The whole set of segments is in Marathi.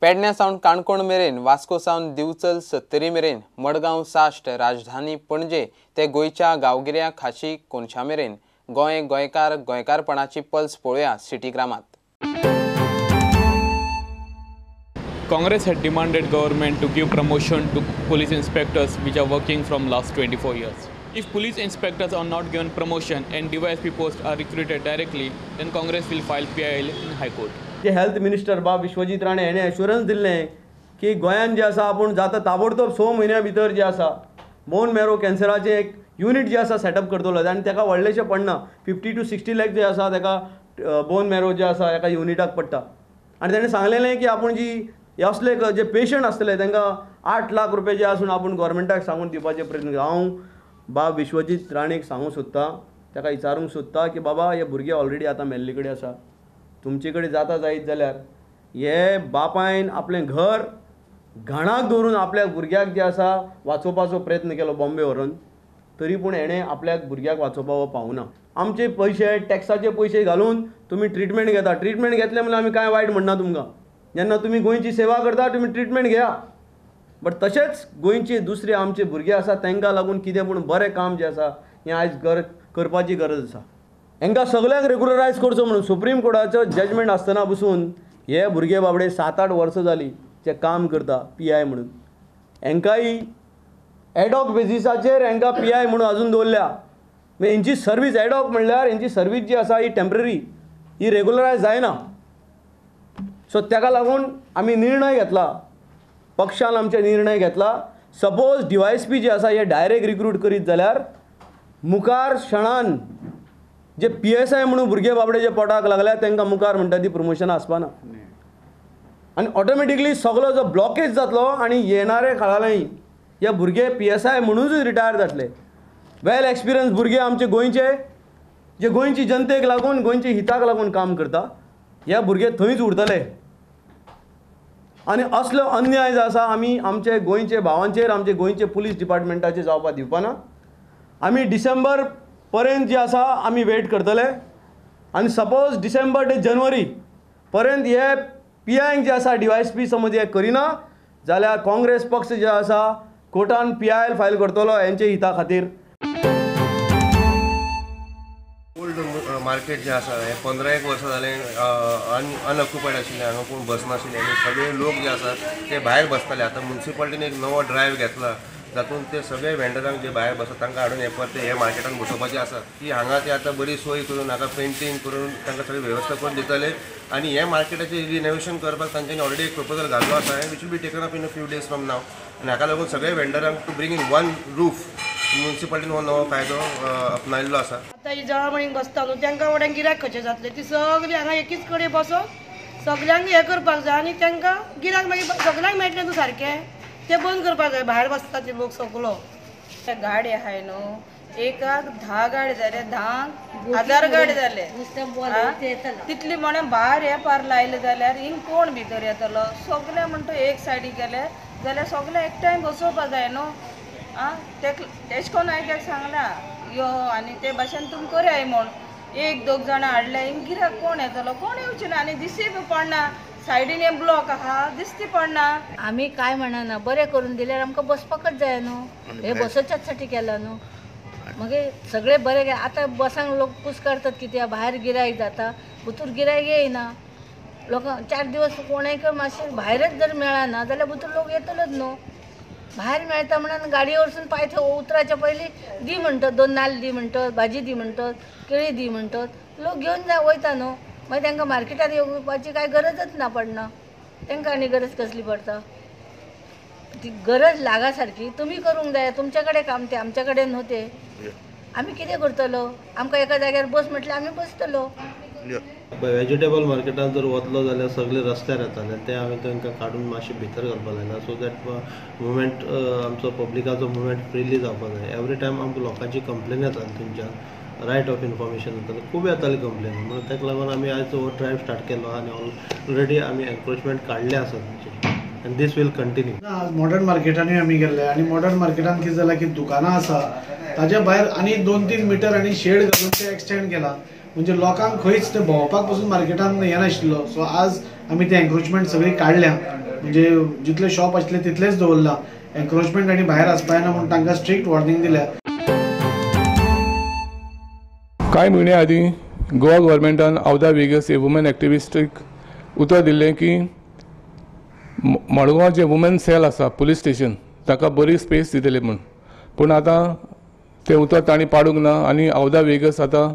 पेडण्या सावन काणकोण मेरेन, वास्को सावन दिवचल 70 मेरेन, मडगांव साश्ट, राजधानी पणजे ते गोयच्या गांवगिऱ्या खाशी कोनशा मेरेन गोंय गोंयकार गोंयकारपणाची पल्स पळोवया city ग्रामात. Congress had demanded government to give promotion to police inspectors which are working from last 24 years. If police inspectors are not given promotion and DYSP posts are recruited directly, then Congress will file PIL in High Court. जे हेल्थ मिनिस्टर बा विश्वजीत राणे हेणे एश्युरन्स दिल्लें की गोंयान जे आसा आपूण जाता ताबडतोब 6 म्हयन्या भितर जे आसा बोन मॅरो कॅन्सराचें एक युनिट जे आसा सेटअप करतलो आनी ताका व्हडलेशें पडना. 50 to 60 लाख जे आसा ताका बोन मॅरो जे आसा एका युनिटाक पडटा. आनी ताणें सांगलेलें की आपूण जी असले जे पेशंट आसतले तांकां 8 लाख रुपये जे आसून आपूण गोवोरमेंटाक सांगून दिवपाचे प्रयत्न केला. हांव बा विश्वजीत राणेक सांगूंक सोदतां, ताका विचारूंक सोदतां की बाबा हे भुरगे ऑलरेडी आतां मेल्ले कडेन आसा. तुमचे कडेन जाता जायत जाल्यार हे बापायन आपलें घर घाणाक दवरून आपल्या भुरग्याक जे आसा वाचोवपाचो प्रयत्न केलो बॉम्बे व्हरून, तरी पूण हेणें आपल्या भुरग्याक वाचोवपाक पावना. आमचे पयशे टॅक्साचे पयशे घालून तुमी ट्रिटमेंट घेता. ट्रिटमेंट घेतले म्हणल्यार आमी कांय वायट म्हणना तुमकां. जेन्ना तुमी गोंयची सेवा करता तुमी ट्रिटमेंट घेया. बट तशेंच गोंयचे दुसरे आमचे भुरगे आसा तांकां लागून कितें पूण बरें काम जें आसा हें आयज करपाची गरज आसा. हांकां सगळ्यांक रेगुलरायज करचो म्हणून सुप्रीम कोर्टाचो जजमेंट आसतना पसून हे भुरगे बाबडे 7-8 वर्सां जालीं जे काम करता PI म्हणून. हांकांय एडॉक बेजिसाचेर हांकां PI म्हणून आजून दवरल्या. मागीर हेंची सर्वीस एडॉक म्हणल्यार हेंची सर्वीस जी आसा ही टेम्पररी, ही रेगुलरायज जायना. सो ताका लागून आमी निर्णय घेतला, पक्षान आमचे निर्णय घेतला. सपोज DYSP जे आसा हे डायरेक्ट रिक्रूट करीत जाल्यार मुखार क्षणान जे PSI म्हणून भुरगे बाबडे जे पोटाक लागल्या तांकां मुखार म्हणटा ती प्रमोशनां आसपाना. आनी ऑटोमॅटिकली सगळो जो ब्लॉकेज जातलो आनी येणारे काळांतय हे भुरगे PSI म्हणूनच रिटायर जातले. वेल एक्सपिरियन्स भुरगे आमचे गोंयचे जे गोंयची जनतेक लागून गोंयच्या हिताक लागून काम करता, हे भुरगे थंयच उरतले. आनी असलो अन्याय जो आसा आमी आमचे गोंयचे भावांचेर आमचे गोंयचे पुलीस डिपार्टमेंटाचेर जावपाक दिवपाना. आमी डिसेंबर पर्यंत जे आसा आमी वेट करतले. आनी सपोज डिसेंबर ते जनवरी पर्यंत हे PI जे आसा DYSP समज हे करिना जाल्यार काँग्रेस पक्ष जे आसा कोर्टान PIL फायल करतलो हेंचे हिता खातीर. ओल्ड मार्केट जे आसा हे 15-1 वर्सां जालें अनऑक्युपायड आशिल्लें, हांगा कोण बसनाशिल्ले आनी सगळे लोक जे आसा ते भायर बसताले. आतां म्युन्सिपालिटीन एक नवो ड्रायव्ह घेतला जातून ते सगळे वेंडरांक जे भायर बसता तांकां हाडून हे परते हे मार्केटान बसोवपाचें आसा की हांगा ते आतां बरी सोय करून हाका पेंटींग करून तांकां सगळी वेवस्था करून दितले. आनी हे मार्केटाचें रिनोवेशन करपाक तांच्यांनी ऑलरेडी एक प्रपोजल घाल्लो आसा which will be taken up in a few days from now. आनी हाका लागून सगळे वेंडरांक to bring in one roof म्युन्सिपालिटीन हो नवो कायदो अपनायल्लो आसा. आतां ही जळमळीक बसता न्हू तांकां वड्यांक गिरायक खंयचें जातलें, ती सगळीं हांगा एकीच कडेन बसोन सगळ्यांक हें करपाक जाय आनी तांकां गिरायक मागीर सगळ्यांक मेळटलें न्हू सारकें. ते बंद करपाक जाय. भायर बसता ते लोक सगळो. गाडी आहाय न्हू एकाक 10 गाडी जाले, 10,000 गाडी जाले. तितली म्हणून भायर हे पार लायले जाल्यार हिंग कोण भितर येतलो. सगळे म्हणटा एक सायडीक गेले जाल्यार सगळे एकठांय बसोवपाक जाय न्हू. तेश कोन्न हांवें सांगला यो आनी ते भाशेन तुमी करयाय म्हूण. 1-2 जाणां हाडले हिंग गिरायक कोण येतलो, कोण येवचें ना. आनी दिसय बी पडना, सायडीन हे ब्लॉक आहा दिसती पडना. आमी काय म्हणना, बरें करून दिल्यार आमकां बसपाकच जाय न्हू. हे बसोवच्याच साठी केला न्हू. मागीर सगळे बरे गे. आतां बसांक लोक कुसकारतात कित्याक भायर गिरायक जाता, भितर गिरायक येयना. लोकांक 4 दिवस कोणाक मातशें भायरच जर मेळना जाल्यार भितर लोक येतलोच न्हू. भायर मेळटा म्हणून गाडये वरसून पांय थंय उतराच्या पयलीं दी म्हणटात, 2 नाल्ल दी म्हणटात, भाजी दी म्हणटात, केळी दी म्हणटात. लोक घेवन वयता न्हू. मागीर तांकां मार्केटार येवपाची कांय गरजच ना पडना. तांकां आनी गरज कसली पडटा. ती गरज लागा सारकी तुमी करूंक जाय. तुमचे कडेन काम ते आमचे कडेन न्हू ते. आमी कितें करतलो. आमकां एका जाग्यार बस म्हटल्यार आमी बसतलो. वेजिटेबल मार्केटान जर वतलो जाल्यार सगळे रस्त्यार येताले ते हांवें तांकां काडून मातशें भितर घालपाक लायला सो दॅट मुवमेंट आमचो पब्लिकाचो मुवमेंट फ्रिली जावपाक जाय. एवरी टायम आमकां लोकांची कंप्लेन येताली तुमच्यान रायट ऑफ इन्फॉर्मेशन येताली, खूब येताली कंप्लेन. म्हणून ताका लागून आमी आयज हो ड्रायव्ह स्टार्ट केलो आनी ऑलरेडी आमी एनक्रोचमेंट काडले आसा तुमचे आनी दीस वील कंटिन्यू. आज मॉडर्न मार्केटांनी आमी गेल्ले आनी मॉडर्न मार्केटान कितें जालां की दुकानां आसा ताज्या भायर आनी 2-3 मिटर आनी शेड घालून ते एक्सटेंड केला. म्हणजे लोकांक खंयच ते भोंवपाक पासून मार्केटान येनाशिल्लो. सो आज आमी ते एन्क्रोचमेंट सगळी काढल्या, म्हणजे जितले शॉप आसले तितलेच दवरला. एन्क्रोचमेंट आनी भायर आसपायना म्हणून तांकां स्ट्रिक्ट वॉर्निंग दिल्या. कांय म्हयने आदीं गोवा गव्हर्मेंटान औदा वेगस हे वुमन एक्टिविस्टीक उतर दिल्लें की मडगांव जे वुमन सेल आसा पुलीस स्टेशन ताका बरी स्पेस दितले म्हूण, पूण आतां तें उतर तांणी पाडूंक ना आनी औदा वेगस आतां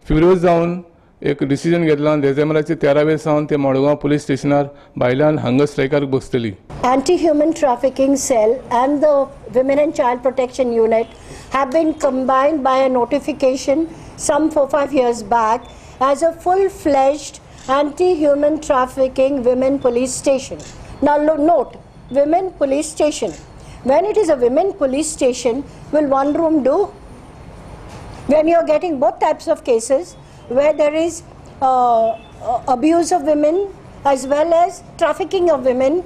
फ्युरियस जावन एक डिसिजन घेतला. डिसेंबराचे 13 सावन ते मडगांव पुलीस स्टेशनार बायलां hunger स्ट्रायकार बसतली. Anti-human trafficking cell and the Women and Child Protection Unit have been combined by a notification some 4-5 years back as a full-fledged anti-human trafficking women police station. Now note, women police station. When it is a women police station, will one room do? When you are getting both types of cases where there is abuse of women as well as trafficking of women,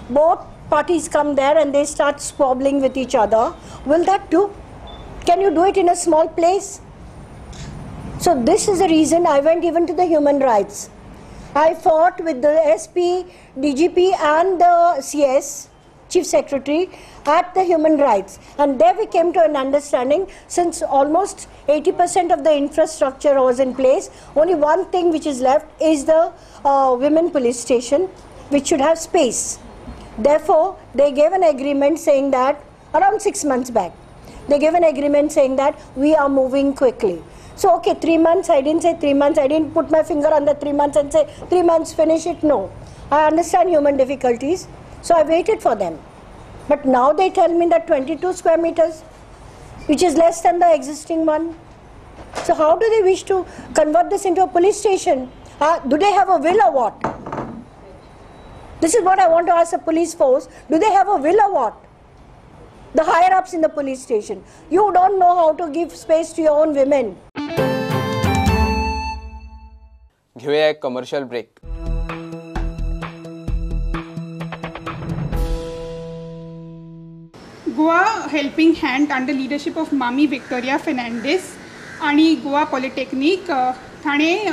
both parties come there and they start squabbling with each other. Will that do? Can you do it in a small place? So this is the reason I went even to the human rights. I fought with the SP, DGP and the CS, Chief Secretary at the human rights, and there we came to an understanding. Since almost 80% of the infrastructure was in place, only one thing which is left is the women police station, which should have space. Therefore, they gave an agreement saying that around 6 months back, they gave an agreement saying that we are moving quickly. So, okay, 3 months, I didn't say 3 months, I didn't put my finger on the 3 months and say 3 months, finish it. No, I understand human difficulties, so I waited for them. But now they tell me that 22 square meters, which is less than the existing one. So how do they wish to convert this into a police station? Do they have a will or what? This is what I want to ask the police force. Do they have a will or what? The higher ups in the police station. You don't know how to give space to your own women. घेऊया एक commercial break. Goa helping hand under leadership of मामी विक्टोरिया फेर्नांडीस आणि गोवा पॉलिटेक्निक ताणें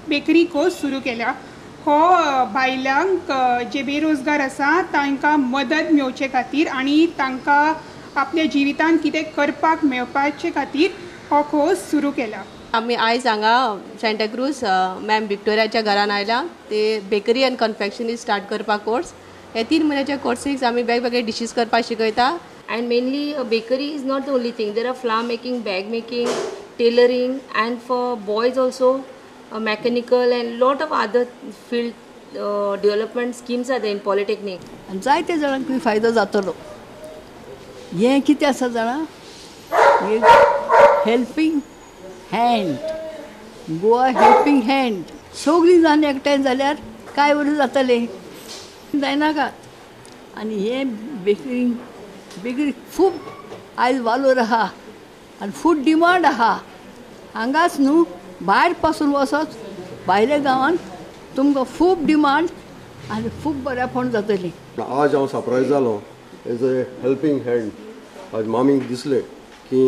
बेकरी कोर्स सुरू केला. हो बायलांक जे बेरोजगार आसा तांकां मदत मेळचे खातीर आनी तांकां आपल्या जिवितांत कितें करपाक मेळपाचे खातीर हो कोर्स सुरू केला. आमी आयज हांगा सेंटाक्रूज मॅम विक्टोरियाच्या घरान आयला. ते बेकरी एंड कन्फेक्शनरी स्टार्ट करपाक कोर्स. हे 3 म्हयन्याच्या कोर्सीक आमी वेगवेगळे डिशीज करपाक शिकयता. And mainly bakery is not the only thing. There are flour making, bag making, tailoring, and for boys also mechanical and lot of other field development schemes are there in polytechnic. जायते जाणांक फायदो जातलो. हें कितें आसा जाणा, helping hand, Goa helping hand सगळीं जाण एकठांय जाल्यार काय बरें जातलें, जायनाकात. आनी हे बेकरी खूब आयज वालोर आहा आनी फूड डिमांड आहा. हांगाच न्हू भायर पासून वचत भायल्या गांवांत तुमकां खूब डिमांड आनी खूब बऱ्यापण जातली. आज हांव सरप्रायज जालो एज अ हेल्पिंग हँड. आज मामीक दिसलें की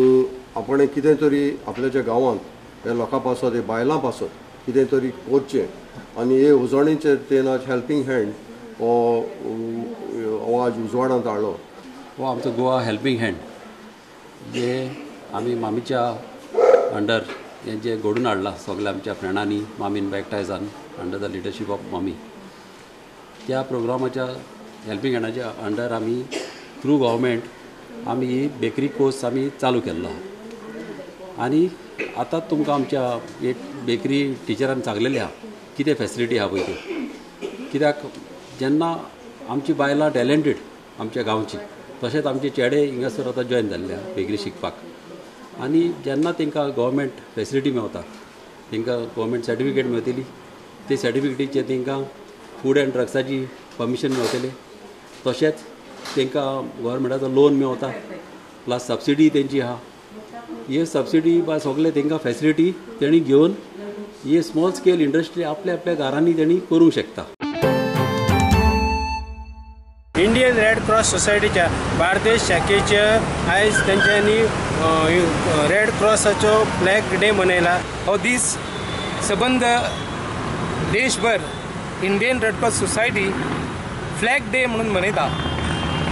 आपण कितें तरी आपल्याच्या गांवांत हे लोकां पासत हे बायलां पासत कितें तरी करचें आनी हे उजवणीचेर तें आज हेल्पिंग हँड हो आज उजवाडांत हाडलो. हो आमचो गोवा हेल्पिंग हँड जे आमी मामीच्या अंडर हे जे घडून हाडला सगळ्या आमच्या फ्रेंडांनी मामीन एकठांय जावन अंडर द लिडरशीप ऑफ मामी. त्या प्रोग्रामाच्या हेल्पिंग हँडाच्या अंडर आमी थ्रू गव्हर्मेंट आमी ही बेकरी कोर्स आमी चालू केल्लो. आनी आतां तुमकां आमच्या एक बेकरी टिचरान सांगलेलें आहा कितें फेसिलिटी आहा पळय त्यो. कित्याक जेन्ना आमची बायलां टॅलंटेड आमच्या गांवची तशेंच आमचे चेडे हिंगासर आतां जॉयन जाल्ले आहा बेकरी शिकपाक. आनी जेन्ना तांकां गव्हर्मेंट फेसिलिटी मेवता तांकां गव्हर्मेंट सर्टिफिकेट मेळटली. ते सर्टिफिकेटीचेर तांकां फूड एंड ड्रग्साची परमिशन मेळटलें. तशेंच तांकां गव्हर्मेंटाचो लोन मेवता प्लस सबसिडी तेंची आहा. हे सबसिडी बा सगळे तांकां फेसिलिटी तेणी घेवन हे स्मॉल स्केल इंडस्ट्री आपल्या आपल्या घरांनी तेणी करूंक शकता. इंडियन रेड क्रॉस सोसायटीच्या बार्देश शाखेचे आयज तेंच्यांनी रेड क्रॉसाचो फ्लॅग डे मनयला. हो दीस सबंद देशभर Indian red cross society flag day म्हणून मनयता.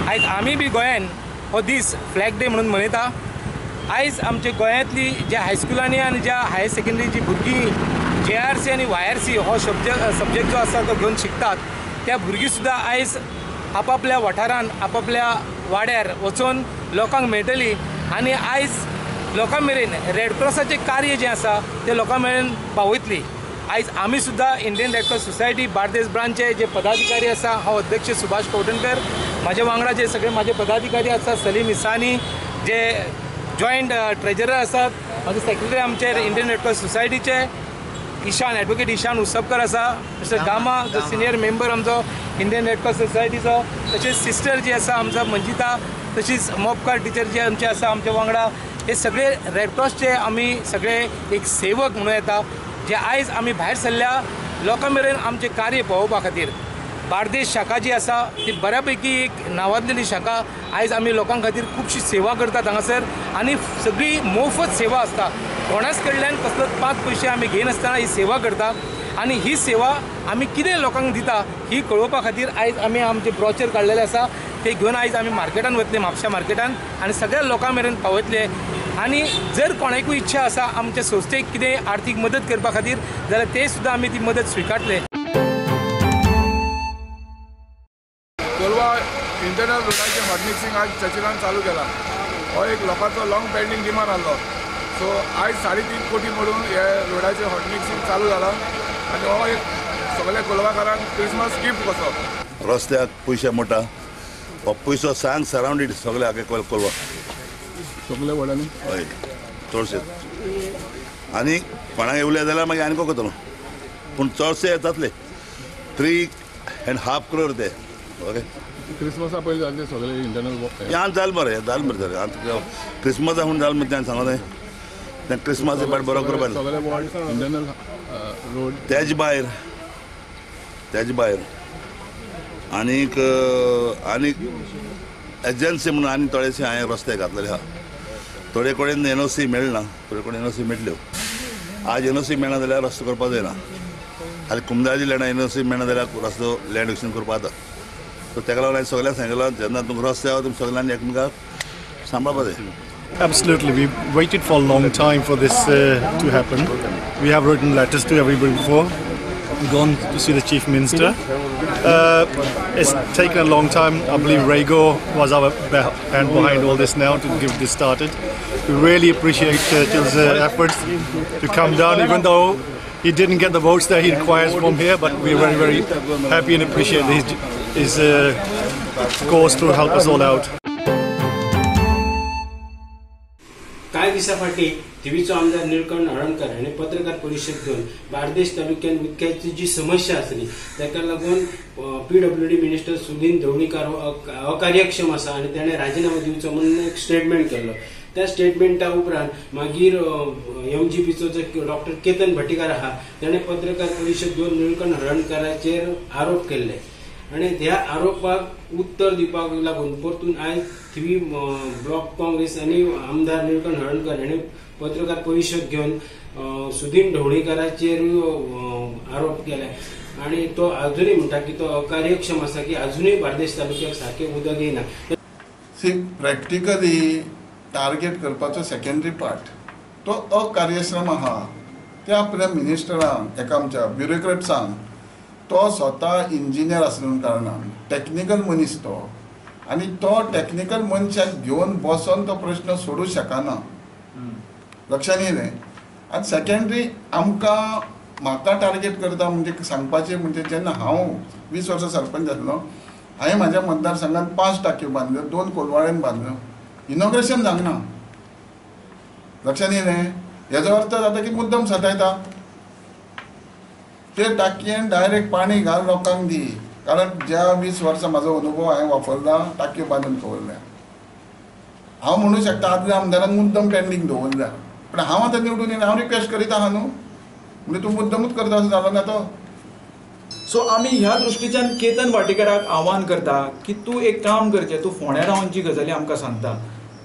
आयज आमी बी गोंयान हो दीस फ्लॅग डे म्हणून मनयता. आयज आमच्या गोंयांतली ज्या हायस्कुलांनी आनी ज्या हायर सेकंडरीची भुरगीं JRC आनी YRC हो सब्जेक्ट जो आसा तो घेवन शिकतात, त्या भुरगीं सुद्दां आयज आपापल्या वाठारांत आपापल्या वाड्यार वचून लोकांक मेळटली आनी आयज लोकां मेरेन रेड क्रॉसाचें कार्य जें आसा तें लोकां मेरेन पावयतली. आयज आमी सुद्दां Indian red cross society Bardez ब्रांचचे जे पदाधिकारी आसा, हांव अध्यक्ष सुभाष कवठणकर, म्हाज्या वांगडा जे सगळे म्हाजे पदाधिकारी आसा, सलीम इसानी जे जॉयंट ट्रेजरर आसात, म्हाजे सेक्रेटरी आमचे इंडियन रेड क्रॉस सोसायटीचे ॲडवोकेट ईशान उसपकर आसा, मिस्टर गामा जो सिनियर मेंबर आमचो इंडियन रेड क्रॉस सोसायटीचो, तशेंच सिस्टर जी आसा आमचा मंजिता, तशीच मॉपकार टिचर जे आमचे आसा आमच्या वांगडा, हे सगळे रेड क्रॉसचे आमी सगळे एक सेवक म्हणून येता, जे आयज आमी भायर सरल्या लोकां मेरेन आमचे कार्य पावोवपा खातीर. बार्देस शाखा जी आसा ती बऱ्यापैकी एक नांवाजलेली शाखा. आयज आमी लोकां खातीर खुबशी सेवा करतात हांगासर आनी सगळी मोफत सेवा आसता. कोणाच कडल्यान कसलोच 5 पयशे आमी घेनासतना ही सेवा करता आनी ही सेवा आमी कितें लोकांक दिता ही कळोवपा खातीर आयज आमी आमचे ब्रॉचर काडलेले आसा. ते घेवन आयज आमी मार्केटान वतले, म्हापशा मार्केटान, आनी सगळ्या लोकां मेरेन पावयतले. आनी जर कोणाकूय इच्छा आसा आमच्या संस्थेक कितें आर्थीक मदत करपा खातीर जाल्यार ते सुद्दां आमी ती मदत स्विकारतले. कोलवा इंटरनल रोडाचें हॉट मिक्सिंग आज चर्चिलान चालू केला. हो एक लोकांचो लॉंग पेंडींग डिमांड आसलो. सो आयज 3.5 कोटी म्हणून हे रोडाचें हॉट मिक्सिंग चालू जाला आनी हो एक सगळ्या कोलवाकारांक क्रिसमस गिफ्ट कसो. रस्त्याक पयशे मोठा, हो पयसो सांग सरावंडीड सगळे आगे कोलवा सगळे वडांनी हय चडशे. आनी कोणाक येवले जाल्यार मागीर आनी कोतलो, पूण चडशे येतातले 3.5 crore ते. ओके, क्रिसमसा पयलीं जाले सगळे इंटरनल आतां जालें मरे, जालें आतां क्रिसमसा म्हूण जालें मरे. ताणें सांगलें तें क्रिसमस पाट बरो करपा सगळे इंटरनल रोड तेज भायर आनीक एजन्सी म्हणून आनी थोडेशे हांवें रस्ते घातलेले आहा. थोडे कडेन NOC मेळना, थोडे कडेन NOC मेळटल्यो. आज NOC मेळना जाल्यार रस्तो करपा जायना. हालीं कुमदाजी लँडा NOC मेळना जाल्यार रस्तो लँड एक्शन करपा जाता. सो ताका लागून हांवें सगळ्यांक सांगलां जेन्ना तुमकां रस्ते आहा तुमी सगळ्यांनी एकमेकाक सांबाळपा जाय. Absolutely. We've waited for a long time for this to happen. We have written letters to everybody before, gone to see the Chief Minister. It's taken a long time. I believe Rego was our hand behind all this now to get this started. We really appreciate Churchill's efforts to come down, even though he didn't get the votes that he requires from here, but we're very, very happy and appreciate his cause to help us all out. कांय दिसा फाटीं थिवीचो आमदार निळकंठ हळर्णकर हाणें पत्रकार परिशद घेवन बार्देस तालुक्यात उदकाची जी समस्या आसली ताका लागून PWD मिनिस्टर सुनील ढवळीकर अकार्यक्षम आसा आनी ताणें राजिनामा दिवचो म्हणून एक स्टेटमेंट केल्लो. त्या स्टेटमेंटा उपरांत मागीर MGPचो जो डॉक्टर केतन भट्टीकार आहा ताणें पत्रकार परिशद घेवन निळकंठ हळर्णकराचेर आरोप केल्ले आनी ह्या आरोपाक उत्तर दिवपाक लागून परतून आयज थिवी ब्लॉक काँग्रेस आनी आमदार निळकंठ हळर्णकर हाणें पत्रकार परिशद घेवन सुदीन ढवळीकराचेर आरोप केला आनी तो अजुनूय म्हणटा की तो अकार्यक्षम आसा की अजुनूय बार्देस तालुक्याक सारकें उदक येना. प्रॅक्टिकली टार्गेट करपाचो सेकंडरी पार्ट तो अकार्यक्षम आहा ते आपल्या मिनिस्टरांक एका आमच्या ब्युरोक्रेट्सांक तो स्वता इंजिनियर आसल्या कारणान टॅक्निकल मनीस तो आनी तो टॅक्निकल मनशाक घेवन बसोन तो प्रश्न सोडूं शकना. लक्षांत येयलें. आनी सेकंडरी आमकां म्हाका टार्गेट करता म्हणजे सांगपाचें म्हणजे जेन्ना हांव 20 वर्सां सरपंच जाल्लो हांवें म्हाज्या मतदारसंघात 5 टांक्यो बांदल्यो, 2 कोलवाळ्यान बांदल्यो. इनॉग्रेशन जावना. लक्षांत येयलें. हेजो अर्थ जाता की मुद्दम सतायता. ते टाकयेन डायरेक्ट पाणी घाल लोकांक दी. कारण ज्या 20 वर्सां म्हाजो अनुभव हांवें वापरला टाकयो बांदून दवरल्या. हांव म्हणूं शकता आदल्या आमदारान मुद्दम पेंडींग दवरल्या पण हांव आतां निवडून येयला हांव रिक्वेस्ट करीत आहा न्हू म्हणजे तूं मुद्दमूच करता असो जालो ना तो. सो आमी ह्या दृश्टीच्यान केतन भाटीकाराक आव्हान करता की तूं एक काम करचें. तूं फोंड्या रावन जी गजाली आमकां सांगता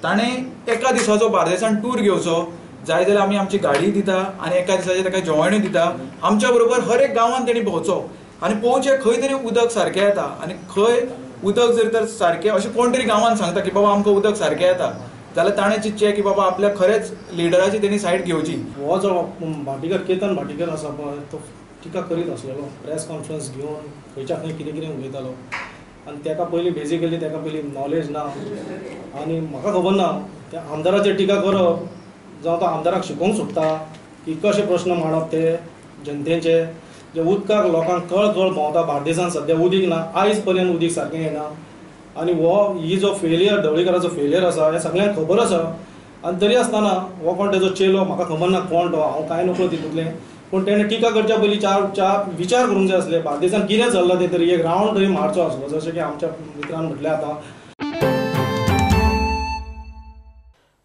ताणें एका दिसाचो बार्देसान टूर घेवचो. जाय जाल्यार आमी आमची गाडी दिता आनी एका दिसाचें ताका जेवणूय दिता. आमच्या बरोबर हर एक गांवांत तेणी भोंवचो. आनी पळोवचें खंय तरी उदक सारकें येता आनी खंय उदक जर तर सारकें अशें कोण तरी गांवांत सांगता की बाबा आमकां उदक सारकें येता जाल्यार ताणें चिंतचें की बाबा आपल्या खरेंच लिडराची तेणी सायड घेवची. हो जो भाटीकर केतन भाटीकर आसा पळय तो टिका करीत आसलेलो प्रेस कॉन्फरन्स घेवन खंयच्या खंय कितें कितें उलयतालो आनी ताका पयलीं बेजिकली ताका पयलीं नॉलेज ना आनी म्हाका खबर ना त्या आमदाराचेर टिका करप जावं तो आमदाराक शिकोवंक सोदता की कशे प्रश्न मांडप ते जनतेचे जे उदकाक लोकांक कळ भोंवता बार्देसान सद्या उदीक ना आयज पर्यंत उदीक सारकें येना आनी ही जो फेलियर ढवळीकराचो फेलियर आसा हें सगळ्यांक खबर आसा आनी तरी आसतना हो कोण तेजो चेलो म्हाका खबर ना कोण तो हांव कांय नकळो तितूंतलें पूण तेणें टिका करच्या पयलीं चार विचार करूंक जाय आसले बार्देसान कितें चल्लां तें तरी एक रावंड तरी मारचो आसलो जशें की आमच्या मित्रान म्हटलें आतां.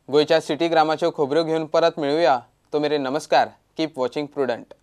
गोयच्या सिटी ग्रामाच्यो खबऱ्यो घेवन परत मेळुया. तो मेरेन नमस्कार. Keep watching prudent.